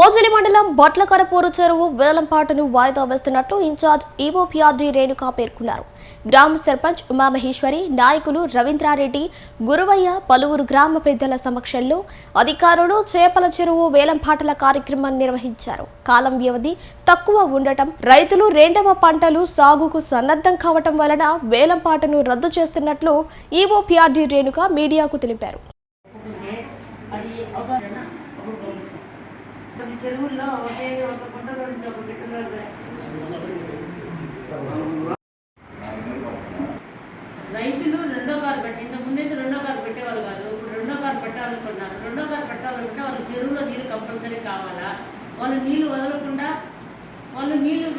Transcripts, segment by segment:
ఓజిలి మండలం బట్లకరపూరు చెరువు వేలంపాటను వాయిదా వేస్తున్నట్లు ఇన్ఛార్జ్ ఈవోపీఆర్డీ రేణుకా పేర్కొన్నారు. గ్రామ సర్పంచ్ ఉమామహేశ్వరి, నాయకులు రవీంద్రారెడ్డి, గురువయ్య, పలువురు గ్రామ పెద్దల సమక్షంలో అధికారులు చేపల చెరువు వేలంపాటల కార్యక్రమాన్ని నిర్వహించారు. కాలం వ్యవధి తక్కువ ఉండటం, రైతులు రెండవ పంటలు సాగుకు సన్నద్ధం కావటం వలన వేలంపాటను రద్దు చేస్తున్నట్లు ఈవోపీఆర్డీ రేణుకా మీడియాకు తెలిపారు. చెరువుల్లో ఒకే ఒక గుంటలో నుంచి ఒక గిట్టున్నారు. రైతులు రెండో కారు పెట్టి ఇంతకు ముందైతే రెండో కారు పెట్టేవాళ్ళు కాదు, ఇప్పుడు రెండో కారు పెట్టాలనుకున్నారు. రెండో కారు పెట్టాలనుకుంటే వాళ్ళు చెరువులో నీళ్ళు కంపల్సరీ కావాలా, వాళ్ళు నీళ్లు వదలకుండా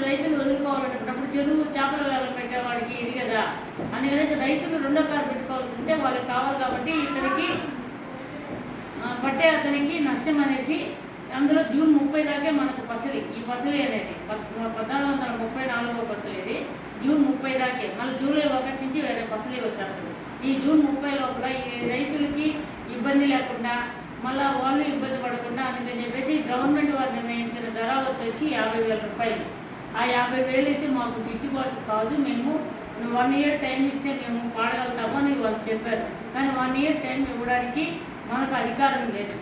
రైతులు వదులుకోవాలనుకున్నప్పుడు చెరువు చేపల వేళ పెట్టేవాడికి ఇది కదా అని ఏదైతే రైతులు రెండో కారు పెట్టుకోవాల్సి ఉంటే వాళ్ళకి కావాలి. కాబట్టి ఇతనికి పట్టే అతనికి నష్టం అనేసి అందులో జూన్ 30 దాకే మనకు పసలి, ఈ పసలి అనేది 1434 పసలి ఇది జూన్ 30 దాకే, మళ్ళీ జూలై 1 నుంచి వేరే పసలి వచ్చేస్తుంది. ఈ జూన్ 30 లోపల ఈ రైతులకి ఇబ్బంది లేకుండా మళ్ళీ వాళ్ళు ఇబ్బంది పడకుండా అందుకని చెప్పేసి గవర్నమెంట్ వారు నిర్ణయించిన ధర వచ్చి 50,000 రూపాయలు. ఆ 50,000 అయితే మాకు గిట్టుబాటు కాదు, మేము 1 ఇయర్ టైం ఇస్తే మేము పాడగలుగుతాము అని వాళ్ళు చెప్పారు. కానీ 1 ఇయర్ టైం ఇవ్వడానికి మనకు అధికారం లేదు.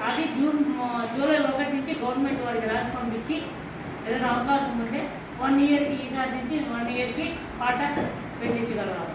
అది జూలై 1 నుంచి గవర్నమెంట్ వారికి రాసి పంపించి ఏదైనా అవకాశం ఉంటే 1 ఇయర్ ఈసారి నుంచి 1 ఇయర్కి పాట పెట్టించగలగాలి.